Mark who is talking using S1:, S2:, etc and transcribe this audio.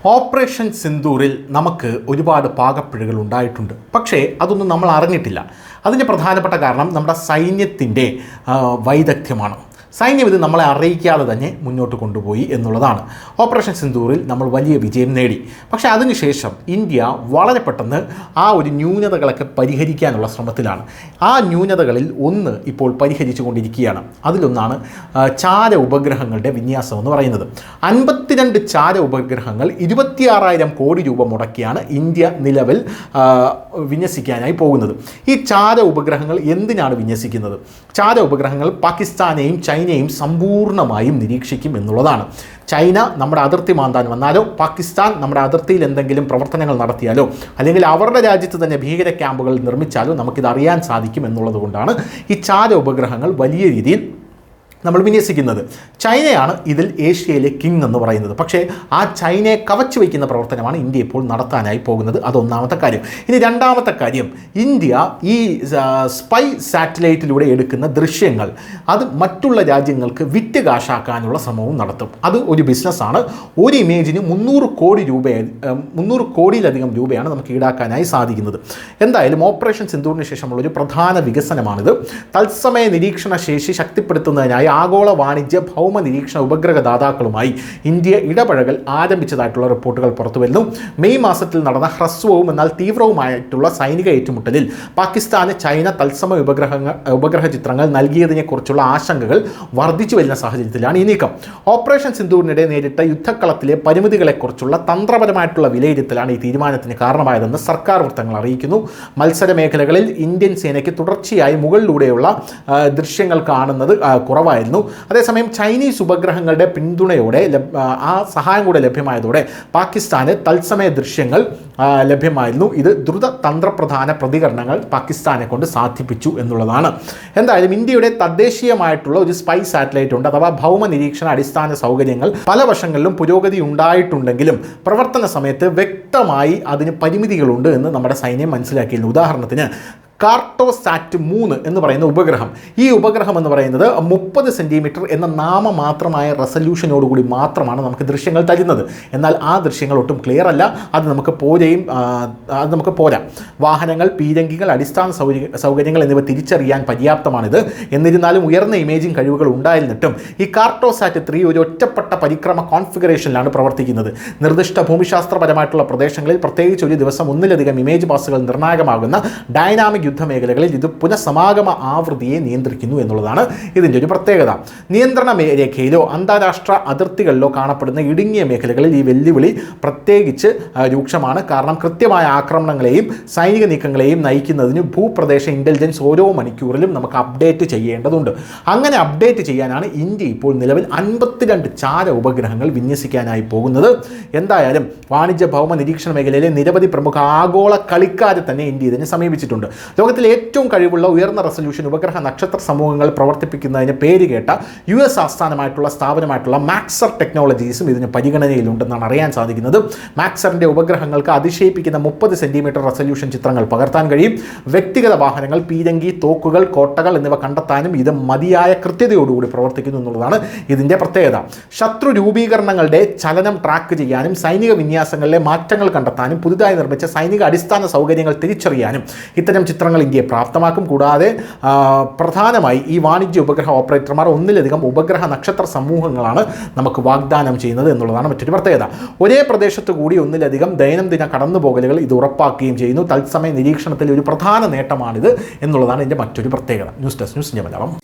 S1: Operation സിന്ദൂറിൽ നമുക്ക് ഒരുപാട് പാകപ്പിഴകൾ ഉണ്ടായിട്ടുണ്ട്. പക്ഷേ അതൊന്നും നമ്മൾ അറിഞ്ഞിട്ടില്ല. അതിൻ്റെ പ്രധാനപ്പെട്ട കാരണം നമ്മുടെ സൈന്യത്തിൻ്റെ വൈദഗ്ധ്യമാണ്. സൈന്യം ഇത് നമ്മളെ അറിയിക്കാതെ തന്നെ മുന്നോട്ട് കൊണ്ടുപോയി എന്നുള്ളതാണ്. ഓപ്പറേഷൻ സിന്ദൂറിൽ നമ്മൾ വലിയ വിജയം നേടി. പക്ഷേ അതിനുശേഷം ഇന്ത്യ വളരെ പെട്ടെന്ന് ആ ഒരു ന്യൂനതകളൊക്കെ പരിഹരിക്കാനുള്ള ശ്രമത്തിലാണ്. ആ ന്യൂനതകളിൽ ഒന്ന് ഇപ്പോൾ പരിഹരിച്ചു കൊണ്ടിരിക്കുകയാണ്. അതിലൊന്നാണ് ചാര ഉപഗ്രഹങ്ങളുടെ വിന്യാസം എന്ന് പറയുന്നത്. 52 ചാര ഉപഗ്രഹങ്ങൾ 26,000 കോടി രൂപ മുടക്കിയാണ് ഇന്ത്യ നിലവിൽ വിന്യസിക്കാനായി പോകുന്നത്. ഈ ചാര ഉപഗ്രഹങ്ങൾ എന്തിനാണ് വിന്യസിക്കുന്നത്? ചാര ഉപഗ്രഹങ്ങൾ പാകിസ്ഥാനെയും ചൈനയും സമ്പൂർണ്ണമായും നിരീക്ഷിക്കും എന്നുള്ളതാണ്. ചൈന നമ്മുടെ അതിർത്തി മാന്താൻ വന്നാലോ, പാകിസ്ഥാൻ നമ്മുടെ അതിർത്തിയിൽ എന്തെങ്കിലും പ്രവർത്തനങ്ങൾ നടത്തിയാലോ, അല്ലെങ്കിൽ അവരുടെ രാജ്യത്ത് തന്നെ ഭീകര ക്യാമ്പുകൾ നിർമ്മിച്ചാലോ നമുക്കിത് അറിയാൻ സാധിക്കും എന്നുള്ളത് കൊണ്ടാണ് ഈ ചാര ഉപഗ്രഹങ്ങൾ വലിയ രീതിയിൽ നമ്മൾ വിന്യസിക്കുന്നത്. ചൈനയാണ് ഇതിൽ ഏഷ്യയിലെ കിങ് എന്ന് പറയുന്നത്. പക്ഷേ ആ ചൈനയെ കവച്ചു വയ്ക്കുന്ന പ്രവർത്തനമാണ് ഇന്ത്യ ഇപ്പോൾ നടത്താനായി പോകുന്നത്. അതൊന്നാമത്തെ കാര്യം. ഇനി രണ്ടാമത്തെ കാര്യം, ഇന്ത്യ ഈ സ്പൈ സാറ്റലൈറ്റിലൂടെ എടുക്കുന്ന ദൃശ്യങ്ങൾ അത് മറ്റുള്ള രാജ്യങ്ങൾക്ക് വിറ്റ് കാശാക്കാനുള്ള ശ്രമവും നടത്തും. അത് ഒരു ബിസിനസ്സാണ്. ഒരു ഇമേജിന് 300 കോടിയിലധികം രൂപയാണ് നമുക്ക് ഈടാക്കാനായി സാധിക്കുന്നത്. എന്തായാലും ഓപ്പറേഷൻ സിന്ദൂറിന് ശേഷമുള്ള ഒരു പ്രധാന വികസനമാണിത്. തത്സമയ നിരീക്ഷണ ശേഷി ശക്തിപ്പെടുത്തുന്നതിനായി ആഗോള വാണിജ്യ ഭൗമ നിരീക്ഷണ ഉപഗ്രഹ ദാതാക്കളുമായി ഇന്ത്യ ഇടപഴകൽ ആരംഭിച്ചതായിട്ടുള്ള റിപ്പോർട്ടുകൾ പുറത്തുവരുന്നു. മെയ് മാസത്തിൽ നടന്ന ഹ്രസ്വവും എന്നാൽ തീവ്രവുമായിട്ടുള്ള സൈനിക ഏറ്റുമുട്ടലിൽ പാകിസ്ഥാന് ചൈന തത്സമയ ഉപഗ്രഹ ചിത്രങ്ങൾ നൽകിയതിനെക്കുറിച്ചുള്ള ആശങ്കകൾ വർദ്ധിച്ചു വരുന്ന സാഹചര്യത്തിലാണ് ഈ നീക്കം. ഓപ്പറേഷൻ സിന്ദൂറിനിടെ നേരിട്ട യുദ്ധക്കളത്തിലെ പരിമിതികളെക്കുറിച്ചുള്ള തന്ത്രപരമായിട്ടുള്ള വിലയിരുത്തലാണ് ഈ തീരുമാനത്തിന് കാരണമായതെന്ന് സർക്കാർ വൃത്തങ്ങൾ അറിയിക്കുന്നു. മത്സര മേഖലകളിൽ ഇന്ത്യൻ സേനയ്ക്ക് തുടർച്ചയായി മുകളിലൂടെയുള്ള ദൃശ്യങ്ങൾ കാണുന്നത് കുറവായിരുന്നു. അതേസമയം ചൈനീസ് ഉപഗ്രഹങ്ങളുടെ പിന്തുണയോടെ ആ സഹായം കൂടെ ലഭ്യമായതോടെ പാകിസ്ഥാന് തത്സമയ ദൃശ്യങ്ങൾ ലഭ്യമായിരുന്നു. ഇത് ദ്രുത തന്ത്രപ്രധാന പ്രതികരണങ്ങൾ പാകിസ്ഥാനെ കൊണ്ട് സാധിപ്പിച്ചു എന്നുള്ളതാണ്. എന്തായാലും ഇന്ത്യയുടെ തദ്ദേശീയമായിട്ടുള്ള ഒരു സ്പൈ സാറ്റലൈറ്റ് ഉണ്ട്, അഥവാ ഭൗമ നിരീക്ഷണ അടിസ്ഥാന സൗകര്യങ്ങൾ പല വശങ്ങളിലും പുരോഗതി ഉണ്ടായിട്ടുണ്ടെങ്കിലും പ്രവർത്തന സമയത്ത് വ്യക്തമായി അതിന് പരിമിതികളുണ്ട് എന്ന് നമ്മുടെ സൈന്യം മനസ്സിലാക്കിയിരുന്നു. ഉദാഹരണത്തിന് കാർട്ടോസാറ്റ് 3 എന്ന് പറയുന്ന ഉപഗ്രഹം, ഈ ഉപഗ്രഹം എന്ന് പറയുന്നത് 30 സെൻറ്റിമീറ്റർ എന്ന നാമമാത്രമായ റെസല്യൂഷനോടുകൂടി മാത്രമാണ് നമുക്ക് ദൃശ്യങ്ങൾ തരുന്നത്. എന്നാൽ ആ ദൃശ്യങ്ങൾ ഒട്ടും ക്ലിയർ അല്ല. അത് നമുക്ക് പോരാ. വാഹനങ്ങൾ, പീരങ്കികൾ, അടിസ്ഥാന സൗകര്യങ്ങൾ എന്നിവ തിരിച്ചറിയാൻ പര്യാപ്തമാണിത്. എന്നിരുന്നാലും ഉയർന്ന ഇമേജിംഗ് കഴിവുകൾ ഉണ്ടായിരുന്നിട്ടും ഈ കാർട്ടോസാറ്റ് 3 ഒരു ഒറ്റപ്പെട്ട പരിക്രമ കോൺഫിഗറേഷനിലാണ് പ്രവർത്തിക്കുന്നത്. നിർദ്ദിഷ്ട ഭൂമിശാസ്ത്രപരമായിട്ടുള്ള പ്രദേശങ്ങളിൽ പ്രത്യേകിച്ച് ഒരു ദിവസം ഒന്നിലധികം ഇമേജ് പാസുകൾ നിർണായകമാകുന്ന ഡൈനാമിക് യുദ്ധമേഖലകളിൽ ഇത് പുനഃസമാഗമ ആവൃത്തിയെ നിയന്ത്രിക്കുന്നു എന്നുള്ളതാണ് ഇതിൻ്റെ ഒരു പ്രത്യേകത. നിയന്ത്രണ രേഖയിലോ അന്താരാഷ്ട്ര അതിർത്തികളിലോ കാണപ്പെടുന്ന ഇടുങ്ങിയ മേഖലകളിൽ ഈ വെല്ലുവിളി പ്രത്യേകിച്ച് രൂക്ഷമാണ്. കാരണം കൃത്യമായ ആക്രമണങ്ങളെയും സൈനിക നീക്കങ്ങളെയും നയിക്കുന്നതിന് ഭൂപ്രദേശ ഇൻ്റലിജൻസ് ഓരോ മണിക്കൂറിലും നമുക്ക് അപ്ഡേറ്റ് ചെയ്യേണ്ടതുണ്ട്. അങ്ങനെ അപ്ഡേറ്റ് ചെയ്യാനാണ് ഇന്ത്യ ഇപ്പോൾ നിലവിൽ 52 ചാര ഉപഗ്രഹങ്ങൾ വിന്യസിക്കാനായി പോകുന്നത്. എന്തായാലും വാണിജ്യ ഭൗമ നിരീക്ഷണ മേഖലയിലെ നിരവധി പ്രമുഖ ആഗോള കളിക്കാരെ തന്നെ ഇന്ത്യ ഇതിനെ സമീപിച്ചിട്ടുണ്ട്. ലോകത്തിലെ ഏറ്റവും കഴിവുള്ള ഉയർന്ന റെസല്യൂഷൻ ഉപഗ്രഹ നക്ഷത്ര സമൂഹങ്ങൾ പ്രവർത്തിപ്പിക്കുന്നതിന് പേരുകേട്ട US ആസ്ഥാനമായിട്ടുള്ള സ്ഥാപനമായിട്ടുള്ള മാക്സർ ടെക്നോളജീസും ഇതിന് പരിഗണനയിലുണ്ടെന്നാണ് അറിയാൻ സാധിക്കുന്നത്. മാക്സറിൻ്റെ ഉപഗ്രഹങ്ങൾക്ക് അതിശയിപ്പിക്കുന്ന 30 സെൻറ്റിമീറ്റർ റെസല്യൂഷൻ ചിത്രങ്ങൾ പകർത്താൻ കഴിയും. വ്യക്തിഗത വാഹനങ്ങൾ, പീരങ്കി, തോക്കുകൾ, കോട്ടകൾ എന്നിവ കണ്ടെത്താനും ഇത് മതിയായ കൃത്യതയോടുകൂടി പ്രവർത്തിക്കുന്നു എന്നുള്ളതാണ് ഇതിൻ്റെ പ്രത്യേകത. ശത്രു രൂപീകരണങ്ങളുടെ ചലനം ട്രാക്ക് ചെയ്യാനും സൈനിക വിന്യാസങ്ങളിലെ മാറ്റങ്ങൾ കണ്ടെത്താനും പുതുതായി നിർമ്മിച്ച സൈനിക അടിസ്ഥാന സൗകര്യങ്ങൾ തിരിച്ചറിയാനും ഇത്തരം ചിത്രങ്ങൾ ഇന്ത്യയെ പ്രാപ്തമാക്കും. കൂടാതെ പ്രധാനമായി ഈ വാണിജ്യ ഉപഗ്രഹ ഓപ്പറേറ്റർമാർ ഒന്നിലധികം ഉപഗ്രഹ നക്ഷത്ര സമൂഹങ്ങളാണ് നമുക്ക് വാഗ്ദാനം ചെയ്യുന്നത് എന്നുള്ളതാണ് മറ്റൊരു പ്രത്യേകത. ഒരേ പ്രദേശത്ത് കൂടി ഒന്നിലധികം ദൈനംദിന കടന്നുപോകലുകൾ ഇത് ഉറപ്പാക്കുകയും ചെയ്യുന്നു. തത്സമയ നിരീക്ഷണത്തിലെ ഒരു പ്രധാന നേട്ടമാണിത് എന്നുള്ളതാണ് ഇതിൻ്റെ മറ്റൊരു പ്രത്യേകത. News desk, news India Malayalam.